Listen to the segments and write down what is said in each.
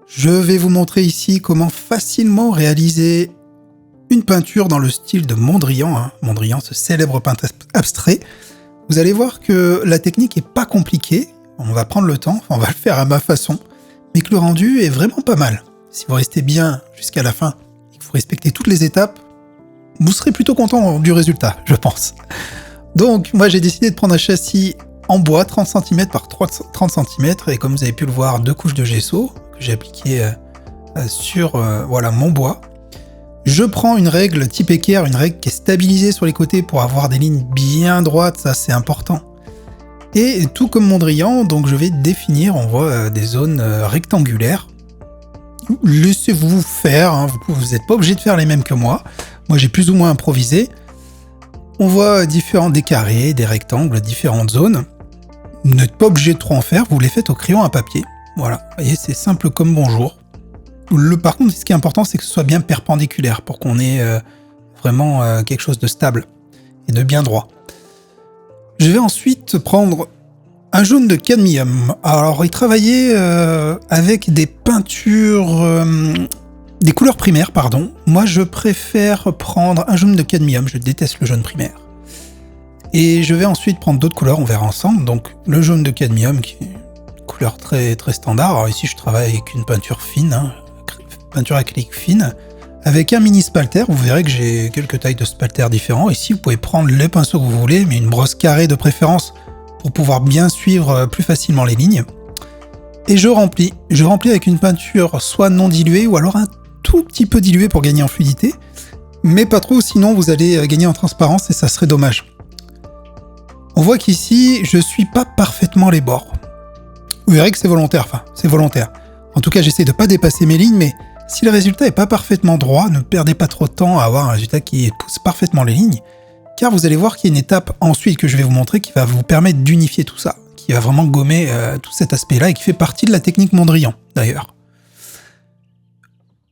Je vais vous montrer ici comment facilement réaliser une peinture dans le style de Mondrian. Mondrian, ce célèbre peintre abstrait. Vous allez voir que la technique est pas compliquée. On va prendre le temps, on va le faire à ma façon, mais que le rendu est vraiment pas mal. Si vous restez bien jusqu'à la fin et que vous respectez toutes les étapes, vous serez plutôt content du résultat, je pense. Donc, moi j'ai décidé de prendre un châssis en bois, 30 cm par 30 cm, et comme vous avez pu le voir, 2 couches de gesso que j'ai appliquées sur mon bois. Je prends une règle type équerre, une règle qui est stabilisée sur les côtés pour avoir des lignes bien droites, ça c'est important. Et tout comme Mondrian, donc je vais définir, on voit des zones rectangulaires. Laissez-vous faire, vous n'êtes pas obligé de faire les mêmes que moi. Moi j'ai plus ou moins improvisé. On voit des carrés, des rectangles, différentes zones. Vous n'êtes pas obligé de trop en faire, vous les faites au crayon à papier. Voilà, vous voyez, c'est simple comme bonjour. Par contre, ce qui est important, c'est que ce soit bien perpendiculaire pour qu'on ait vraiment quelque chose de stable et de bien droit. Je vais ensuite prendre un jaune de cadmium. Alors, il travaillait avec des peintures, des couleurs primaires, pardon. Moi, je préfère prendre un jaune de cadmium. Je déteste le jaune primaire. Et je vais ensuite prendre d'autres couleurs, on verra ensemble. Donc, le jaune de cadmium, qui est une couleur très, très standard. Alors ici, je travaille avec une peinture fine, peinture acrylique fine, avec un mini spalter. Vous verrez que j'ai quelques tailles de spalter différents. Ici, vous pouvez prendre les pinceaux que vous voulez, mais une brosse carrée de préférence pour pouvoir bien suivre plus facilement les lignes. Et je remplis. Je remplis avec une peinture soit non diluée ou alors un tout petit peu diluée pour gagner en fluidité, mais pas trop, sinon vous allez gagner en transparence et ça serait dommage. On voit qu'ici, je suis pas parfaitement les bords. Vous verrez que c'est volontaire, c'est volontaire. En tout cas, j'essaie de pas dépasser mes lignes, mais si le résultat est pas parfaitement droit, ne perdez pas trop de temps à avoir un résultat qui épouse parfaitement les lignes, car vous allez voir qu'il y a une étape ensuite que je vais vous montrer qui va vous permettre d'unifier tout ça, qui va vraiment gommer tout cet aspect-là et qui fait partie de la technique Mondrian, d'ailleurs.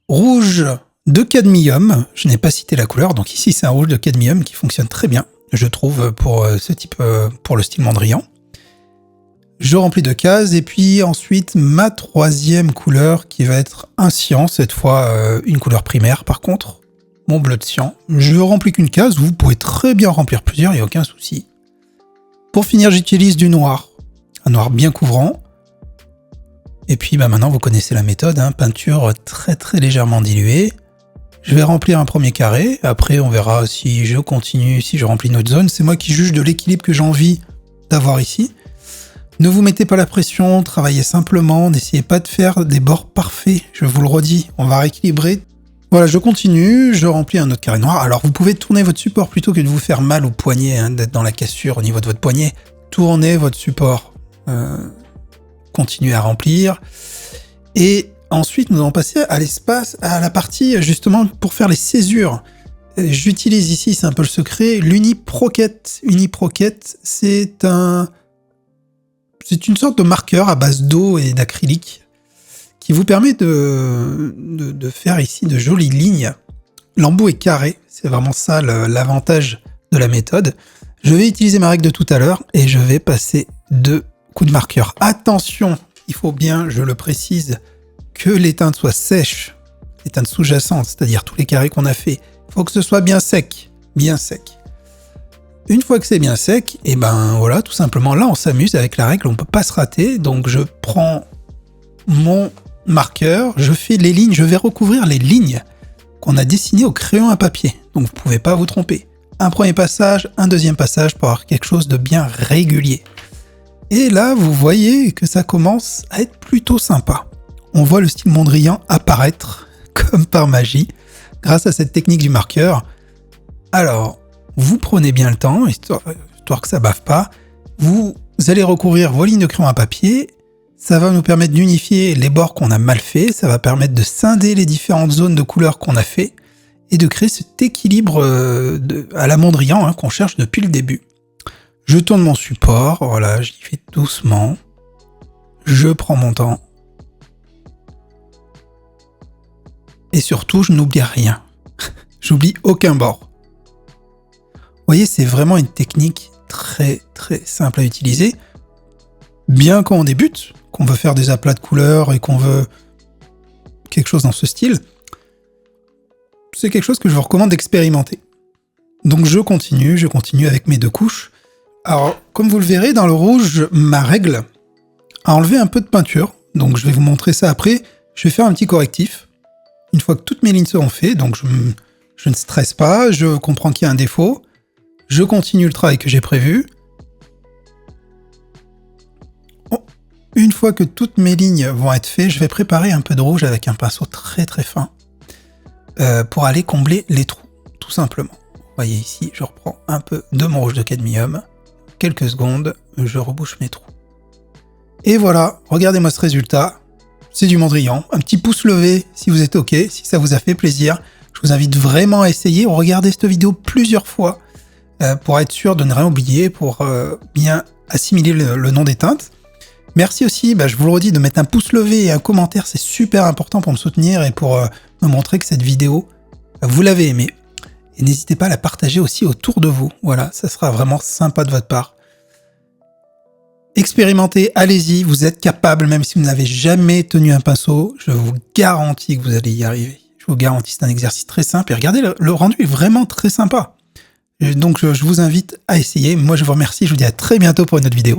Rouge de cadmium, je n'ai pas cité la couleur, donc ici c'est un rouge de cadmium qui fonctionne très bien, je trouve, pour ce type, pour le style Mondrian. Je remplis de cases et puis ensuite ma troisième couleur qui va être un cyan, cette fois une couleur primaire par contre, mon bleu de cyan. Je remplis qu'une case, vous pouvez très bien remplir plusieurs, il n'y a aucun souci. Pour finir, j'utilise du noir, un noir bien couvrant. Et puis maintenant vous connaissez la méthode, peinture très très légèrement diluée. Je vais remplir un premier carré, après on verra si je continue, si je remplis une autre zone. C'est moi qui juge de l'équilibre que j'ai envie d'avoir ici. Ne vous mettez pas la pression, travaillez simplement, n'essayez pas de faire des bords parfaits, je vous le redis, on va rééquilibrer. Voilà, je continue, je remplis un autre carré noir. Alors vous pouvez tourner votre support plutôt que de vous faire mal au poignet, d'être dans la cassure au niveau de votre poignet. Tournez votre support, continuez à remplir. Et ensuite, nous allons passer à l'espace, à la partie justement pour faire les césures. J'utilise ici, c'est un peu le secret, l'Uniprocket. Uniprocket, c'est une sorte de marqueur à base d'eau et d'acrylique qui vous permet de faire ici de jolies lignes. L'embout est carré, c'est vraiment ça l'avantage de la méthode. Je vais utiliser ma règle de tout à l'heure et je vais passer 2 coups de marqueur. Attention, il faut bien, je le précise, que les teintes soient sèches, les teintes sous-jacentes, c'est-à-dire tous les carrés qu'on a fait. Il faut que ce soit bien sec, bien sec. Une fois que c'est bien sec, et ben voilà, tout simplement, là on s'amuse avec la règle, on peut pas se rater, donc je prends mon marqueur, je fais les lignes, je vais recouvrir les lignes qu'on a dessinées au crayon à papier, donc vous pouvez pas vous tromper. Un premier passage, un deuxième passage pour avoir quelque chose de bien régulier. Et là, vous voyez que ça commence à être plutôt sympa. On voit le style Mondrian apparaître comme par magie, grâce à cette technique du marqueur. Alors, vous prenez bien le temps, histoire que ça bave pas. Vous allez recouvrir vos lignes de crayon à papier. Ça va nous permettre d'unifier les bords qu'on a mal fait. Ça va permettre de scinder les différentes zones de couleurs qu'on a fait et de créer cet équilibre à la Mondrian qu'on cherche depuis le début. Je tourne mon support, voilà, j'y fais doucement. Je prends mon temps. Et surtout, je n'oublie rien. J'oublie aucun bord. Vous voyez, c'est vraiment une technique très très simple à utiliser. Bien quand on débute, qu'on veut faire des aplats de couleurs et qu'on veut quelque chose dans ce style, c'est quelque chose que je vous recommande d'expérimenter. Donc je continue avec mes 2 couches. Alors, comme vous le verrez, dans le rouge, ma règle a enlevé un peu de peinture. Donc je vais vous montrer ça après. Je vais faire un petit correctif. Une fois que toutes mes lignes seront faites, donc je ne stresse pas, je comprends qu'il y a un défaut. Je continue le travail que j'ai prévu. Une fois que toutes mes lignes vont être faites, je vais préparer un peu de rouge avec un pinceau très très fin pour aller combler les trous, tout simplement. Vous voyez ici, je reprends un peu de mon rouge de cadmium. Quelques secondes, je rebouche mes trous. Et voilà, regardez-moi ce résultat. C'est du Mondrian. Un petit pouce levé si vous êtes OK, si ça vous a fait plaisir. Je vous invite vraiment à essayer. Regardez cette vidéo plusieurs fois pour être sûr de ne rien oublier, pour bien assimiler le nom des teintes. Merci aussi, je vous le redis, de mettre un pouce levé et un commentaire. C'est super important pour me soutenir et pour me montrer que cette vidéo, vous l'avez aimée. Et n'hésitez pas à la partager aussi autour de vous. Voilà, ça sera vraiment sympa de votre part. Expérimentez, allez-y, vous êtes capable, même si vous n'avez jamais tenu un pinceau, je vous garantis que vous allez y arriver. Je vous garantis, c'est un exercice très simple. Et regardez, le rendu est vraiment très sympa. Donc je vous invite à essayer. Moi, je vous remercie, je vous dis à très bientôt pour une autre vidéo.